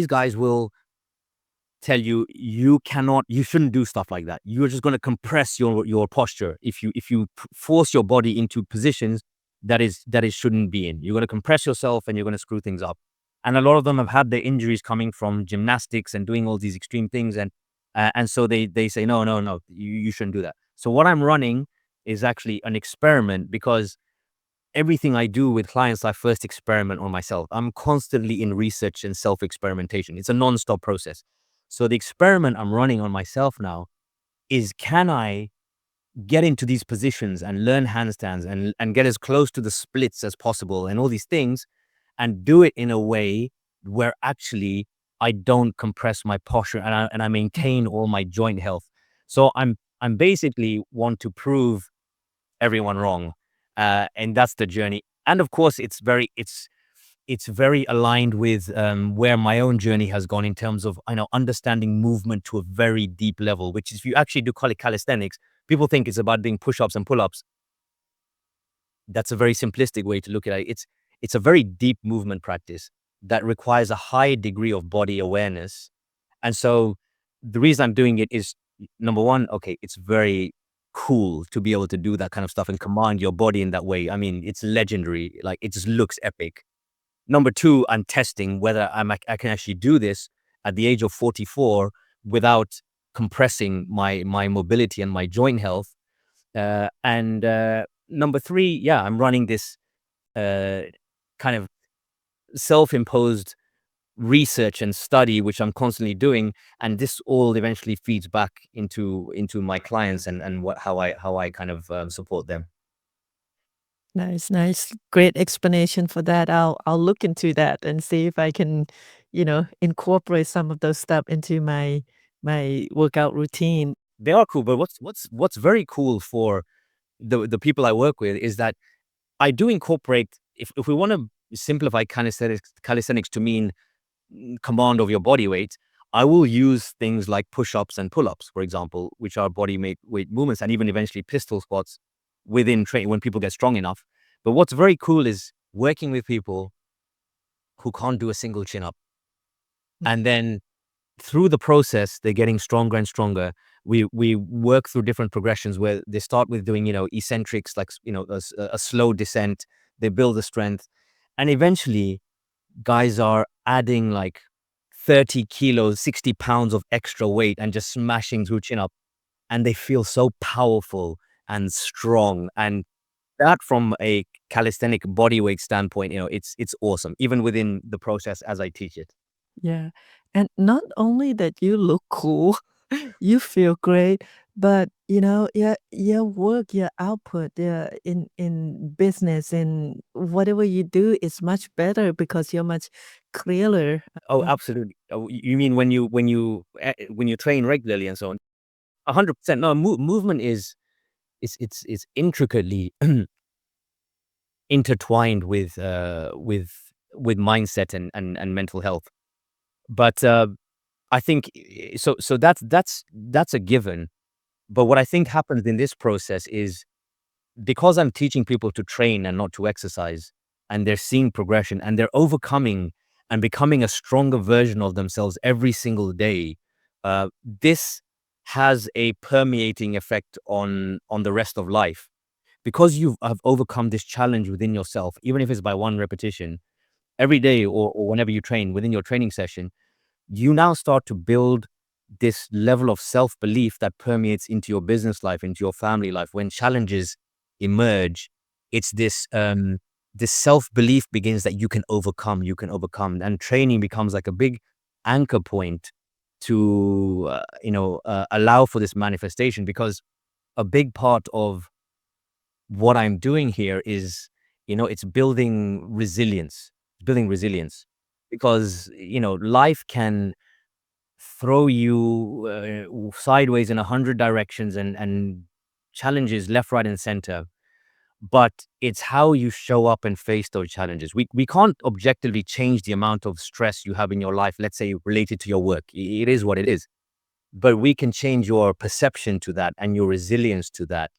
guys will tell you, you shouldn't do stuff like that. You're just going to compress your posture if you force your body into positions that it shouldn't be in. You're going to compress yourself and you're going to screw things up. And a lot of them have had their injuries coming from gymnastics and doing all these extreme things, and so they say, no, you shouldn't do that. So what I'm running is actually an experiment, because everything I do with clients, I first experiment on myself. I'm constantly in research and self-experimentation. It's a non-stop process. So the experiment I'm running on myself now is, can I get into these positions and learn handstands and get as close to the splits as possible and all these things, and do it in a way where actually I don't compress my posture, and I maintain all my joint health. So I'm basically want to prove everyone wrong, and that's the journey. And of course, it's very aligned with where my own journey has gone in terms of understanding movement to a very deep level. Which is, if you actually do calisthenics, people think it's about doing push-ups and pull-ups. That's a very simplistic way to look at it. It's a very deep movement practice that requires a high degree of body awareness. And so the reason I'm doing it is, number one, okay, it's very cool to be able to do that kind of stuff and command your body in that way. I mean, it's legendary. Like, it just looks epic. Number two, I'm testing whether I can actually do this at the age of 44 without compressing my mobility and my joint health. And number three, yeah, I'm running this kind of self-imposed research and study, which I'm constantly doing, and this all eventually feeds back into my clients and how I kind of support them. Nice. Great explanation for that. I'll look into that and see if I can, incorporate some of those stuff into my workout routine. They are cool, but what's very cool for the people I work with is that I do incorporate, if we want to simplify calisthenics to mean command of your body weight, I will use things like push-ups and pull-ups, for example, which are body weight movements, and even eventually pistol squats within training when people get strong enough. But what's very cool is working with people who can't do a single chin-up. And then through the process, they're getting stronger and stronger. We work through different progressions where they start with doing, eccentrics, like, a slow descent. They build the strength. And eventually, guys are adding like 30 kilos, 60 pounds of extra weight and just smashing through chin up. And they feel so powerful and strong. And that, from a calisthenic body weight standpoint, it's awesome, even within the process as I teach it. Yeah. And not only that you look cool, you feel great, but your work, your output, in business, in whatever you do is much better because you're much clearer. Oh, absolutely. Oh, you mean when you train regularly and so on? 100%. No, movement is intricately intertwined with mindset and mental health. But I think so. That's a given. But what I think happens in this process is, because I'm teaching people to train and not to exercise, and they're seeing progression and they're overcoming and becoming a stronger version of themselves every single day, this has a permeating effect on the rest of life. Because you have overcome this challenge within yourself, even if it's by one repetition every day, or whenever you train within your training session, you now start to build this level of self-belief that permeates into your business life, into your family life. When challenges emerge, it's this self-belief begins that you can overcome, and training becomes like a big anchor point to allow for this manifestation. Because a big part of what I'm doing here is, it's building resilience, because, life can throw you sideways in 100 directions, and challenges left, right, and center. But it's how you show up and face those challenges. We can't objectively change the amount of stress you have in your life, let's say related to your work. It is what it is. But we can change your perception to that and your resilience to that.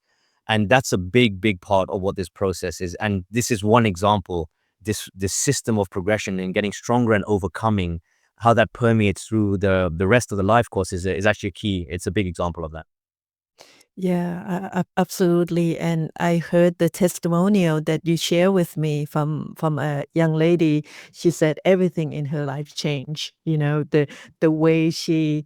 And that's a big, big part of what this process is. And this is one example, this system of progression and getting stronger and overcoming, how that permeates through the rest of the life course is actually a key. It's a big example of that. Yeah, absolutely. And I heard the testimonial that you share with me from a young lady. She said everything in her life changed. The way she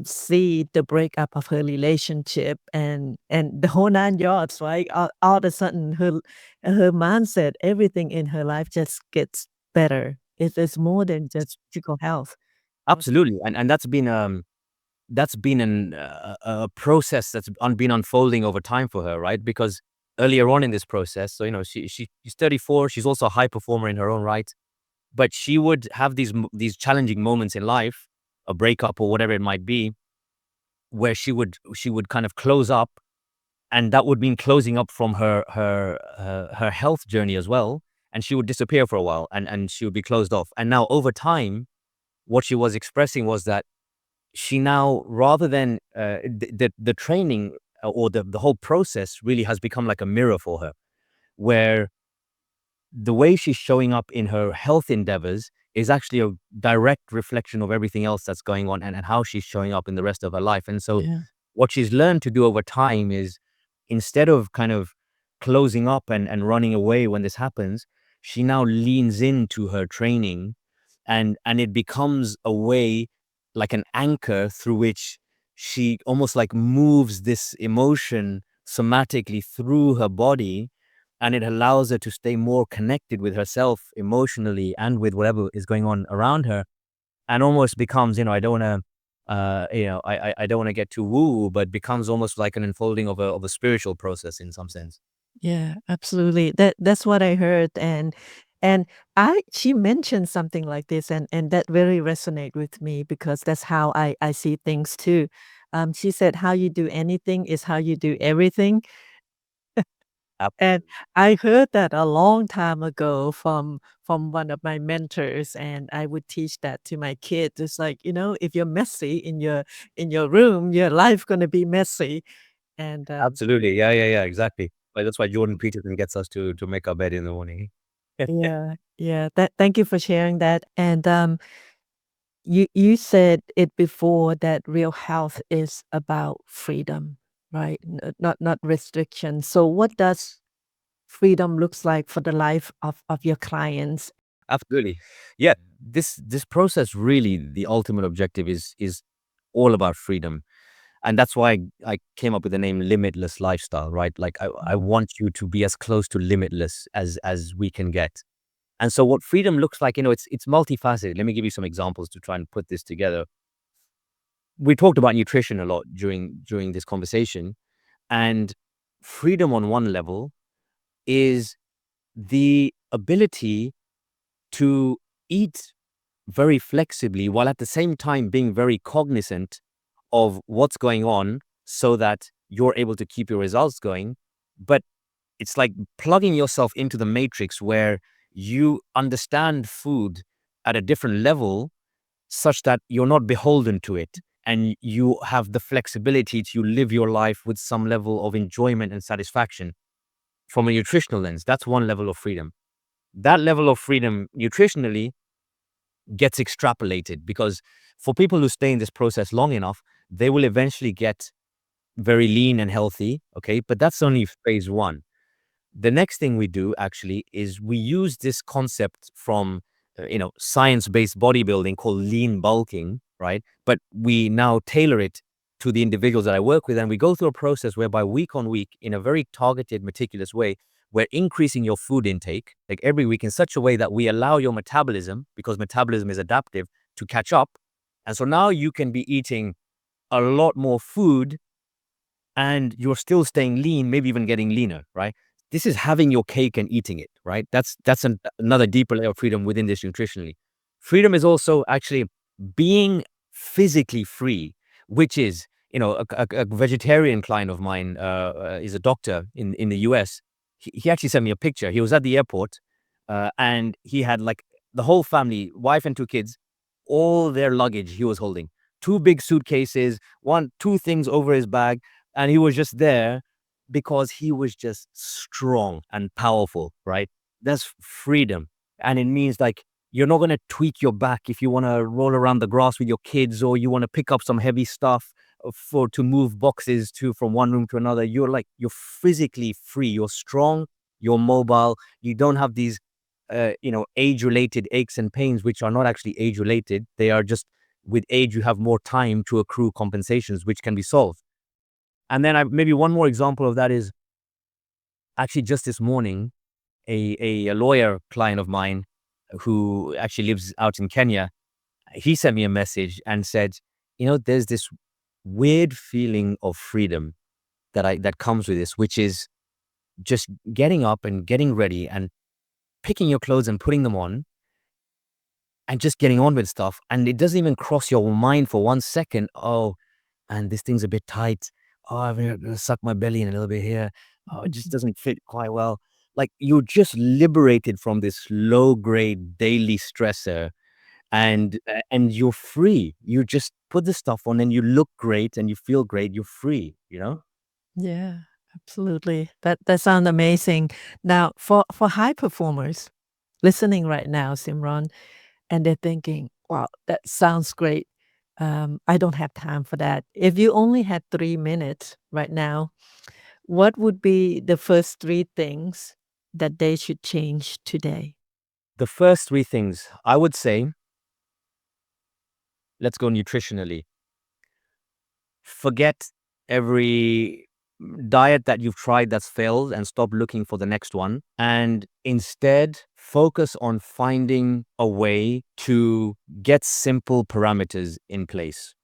see the breakup of her relationship and the whole 9 yards, right? All of a sudden, her mindset, everything in her life just gets better. It's more than just physical health. Absolutely. And that's been a process that's been unfolding over time for her, right? Because earlier on in this process, so, she's 34, she's also a high performer in her own right, but she would have these challenging moments in life, a breakup or whatever it might be, where she would kind of close up, and that would mean closing up from her health journey as well, and she would disappear for a while, and she would be closed off. And now over time, what she was expressing was that she now, rather than the training, or the whole process really has become like a mirror for her, where the way she's showing up in her health endeavors is actually a direct reflection of everything else that's going on, and how she's showing up in the rest of her life. And so Yeah. what she's learned to do over time is, instead of kind of closing up and running away when this happens, she now leans into her training, and it becomes a way, like an anchor through which she almost like moves this emotion somatically through her body, and it allows her to stay more connected with herself emotionally and with whatever is going on around her, and almost becomes, I don't want to, I don't want to get too woo, but becomes almost like an unfolding of a spiritual process in some sense. Yeah, absolutely. That's what I heard, and I she mentioned something like this, and that very resonate with me because that's how I see things too. She said, "How you do anything is how you do everything." And Absolutely. I heard that a long time ago from one of my mentors, and I would teach that to my kids. It's like, if you're messy in your room, your life gonna be messy. And Absolutely. Yeah, yeah, yeah, exactly. But that's why Jordan Peterson gets us to make our bed in the morning. yeah, yeah. Thank you for sharing that. And you said it before that real health is about freedom, right? Not restriction. So what does freedom looks like for the life of your clients? Absolutely. Yeah, this process, really, the ultimate objective is all about freedom. And that's why I came up with the name Limitless Lifestyle, right? Like, I Mhm. want you to be as close to limitless as we can get. And so what freedom looks like, it's multifaceted. Let me give you some examples to try and put this together. We talked about nutrition a lot during this conversation, and freedom on one level is the ability to eat very flexibly, while at the same time being very cognizant of what's going on, so that you're able to keep your results going. But it's like plugging yourself into the matrix, where you understand food at a different level, such that you're not beholden to it. and you have the flexibility to live your life with some level of enjoyment and satisfaction from a nutritional lens. That's one level of freedom. That level of freedom nutritionally gets extrapolated, because for people who stay in this process long enough, they will eventually get very lean and healthy. Okay. But that's only phase one. The next thing we do actually is we use this concept from science-based bodybuilding called lean bulking, right? But we now tailor it to the individuals that I work with, and we go through a process whereby week on week, in a very targeted, meticulous way, we're increasing your food intake like every week in such a way that we allow your metabolism, because metabolism is adaptive, to catch up. And so now you can be eating a lot more food and you're still staying lean, maybe even getting leaner, right? This is having your cake and eating it, right? That's another deeper layer of freedom within this nutritionally. Freedom is also actually being physically free, which is, a vegetarian client of mine is a doctor in the US. He actually sent me a picture. He was at the airport and he had like the whole family, wife and two kids, all their luggage he was holding. Two big suitcases, two things over his bag. And he was just there because he was just strong and powerful, right? That's freedom. And it means like you're not going to tweak your back if you want to roll around the grass with your kids, or you want to pick up some heavy stuff to move boxes from one room to another. You're physically free. You're strong, you're mobile. You don't have these age-related aches and pains, which are not actually age-related. They are just, with age, you have more time to accrue compensations, which can be solved. And then maybe one more example of that is actually just this morning, a lawyer client of mine who actually lives out in Kenya, he sent me a message and said, there's this weird feeling of freedom that comes with this, which is just getting up and getting ready and picking your clothes and putting them on and just getting on with stuff. And it doesn't even cross your mind for 1 second, oh, and this thing's a bit tight. Oh, I'm gonna suck my belly in a little bit here. Oh, it just doesn't fit quite well. Like, you're just liberated from this low-grade daily stressor, and you're free. You just put the stuff on and you look great and you feel great. You're free, Yeah, absolutely. That sounds amazing. Now, for high performers listening right now, Simran, and they're thinking, "Wow, that sounds great. I don't have time for that." If you only had 3 minutes right now, what would be the first three things that they should change today? The first three things, I would say, let's go nutritionally. Forget every diet that you've tried that's failed and stop looking for the next one. And instead, focus on finding a way to get simple parameters in place.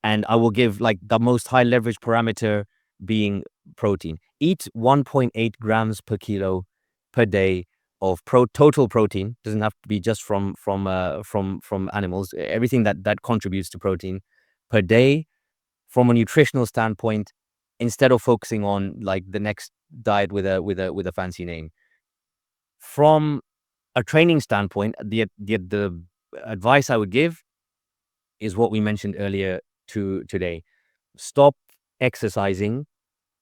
And I will give like the most high leverage parameter being protein. Eat 1.8 grams per kilo per day of total protein. Doesn't have to be just from animals. Everything that contributes to protein per day, from a nutritional standpoint, instead of focusing on like the next diet with a fancy name. From a training standpoint, the advice I would give is what we mentioned earlier today. Stop exercising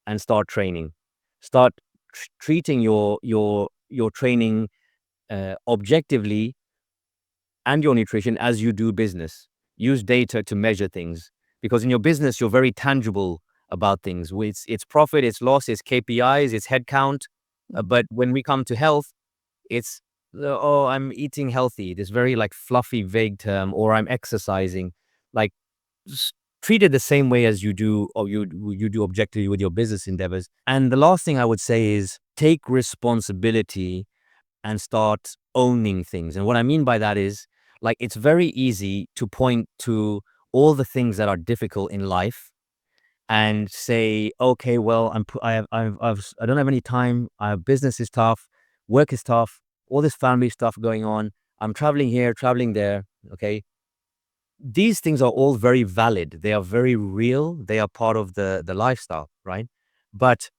and start training. Start treating your training objectively, and your nutrition as you do business. Use data to measure things, because in your business you're very tangible about things. It's profit, it's loss, it's KPIs, it's headcount. But when we come to health, it's oh, I'm eating healthy. This very like fluffy, vague term, or I'm exercising. Like, treat it the same way as you do, or you do objectively with your business endeavors. And the last thing I would say is take responsibility and start owning things. And what I mean by that is, like, it's very easy to point to all the things that are difficult in life and say, okay, well, I don't have any time. Business is tough, work is tough, all this family stuff going on. I'm traveling here, traveling there. Okay. These things are all very valid. They are very real. They are part of the lifestyle, right? But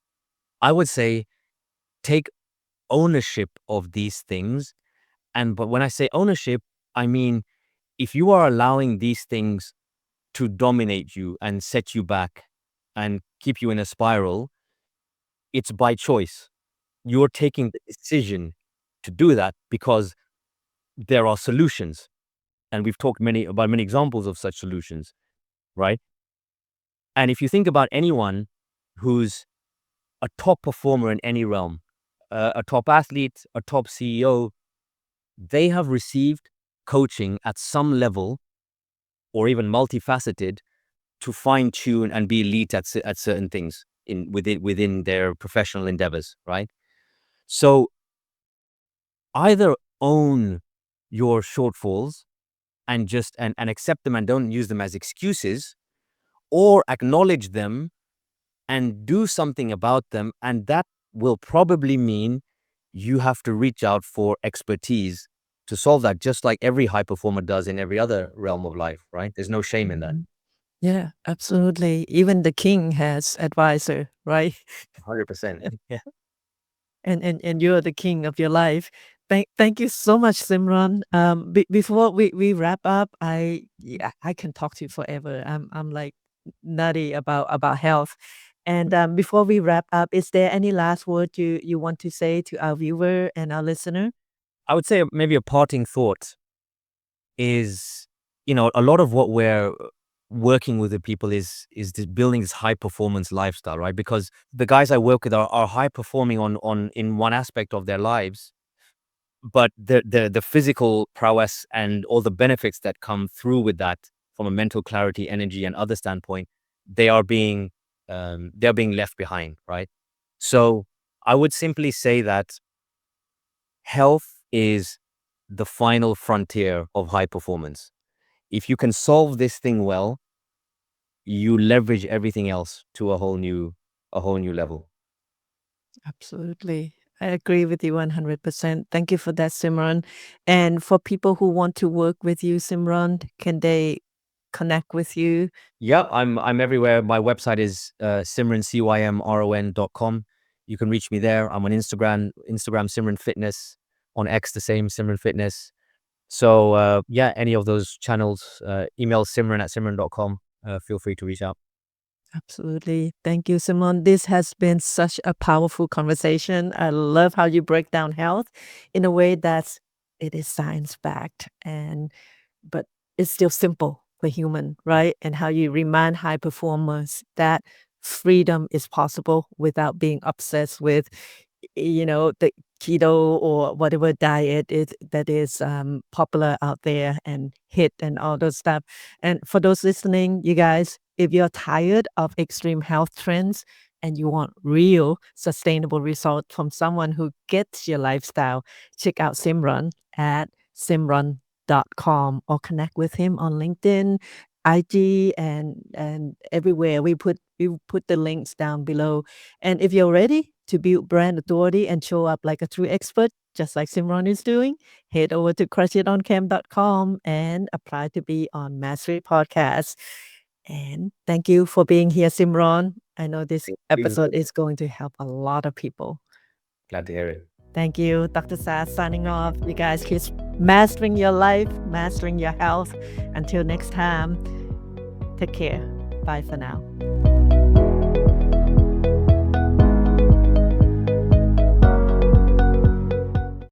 I would say take ownership of these things. But when I say ownership, I mean, if you are allowing these things to dominate you and set you back and keep you in a spiral, it's by choice. You're taking the decision to do that because there are solutions. And we've talked about many examples of such solutions, right? And if you think about anyone who's a top performer in any realm, a top athlete, a top CEO, they have received coaching at some level or even multifaceted to fine tune and be elite at certain things within their professional endeavors, right? So either own your shortfalls and just and accept them and don't use them as excuses, or acknowledge them and do something about them. And that will probably mean you have to reach out for expertise to solve that, just like every high performer does in every other realm of life, right? There's no shame in that. Yeah, absolutely. Even the king has advisor, right? 100%. Yeah. And you're the king of your life. Thank you so much, Cymron. Before we wrap up, I can talk to you forever. I'm like nutty about health. And before we wrap up, is there any last word you want to say to our viewer and our listener? I would say maybe a parting thought is, a lot of what we're working with the people is this building this high performance lifestyle, right? Because the guys I work with are high performing on in one aspect of their lives, but the physical prowess and all the benefits that come through with that from a mental clarity, energy, and other standpoint, they are being they're being left behind, right? So I would simply say that health is the final frontier of high performance. If you can solve this thing well, you leverage everything else to a whole new level. Absolutely. I agree with you 100%. Thank you for that, Cymron. And for people who want to work with you, Cymron, can they connect with you? Yeah, I'm everywhere. My website is cymron.com. You can reach me there. I'm on Instagram Cymron Fitness, on X the same Cymron Fitness. So yeah, any of those channels, email cymron@cymron.com. Feel free to reach out. Absolutely. Thank you, Cymron. This has been such a powerful conversation. I love how you break down health in a way that it is science-backed but it's still simple for human, right? And how you remind high performers that freedom is possible without being obsessed with, the keto or whatever diet that is popular out there and hit and all those stuff. And for those listening, you guys, if you're tired of extreme health trends and you want real sustainable results from someone who gets your lifestyle, check out Cymron at Cymron.com or connect with him on LinkedIn, IG, and everywhere. We put the links down below. And if you're ready to build brand authority and show up like a true expert, just like Cymron is doing, head over to crushitoncam.com and apply to be on Mastery Podcast. And thank you for being here, Cymron. I know this episode is going to help a lot of people. Glad to hear it. Thank you, Dr. Saad, signing off. You guys keep mastering your life, mastering your health. Until next time, take care. Bye for now.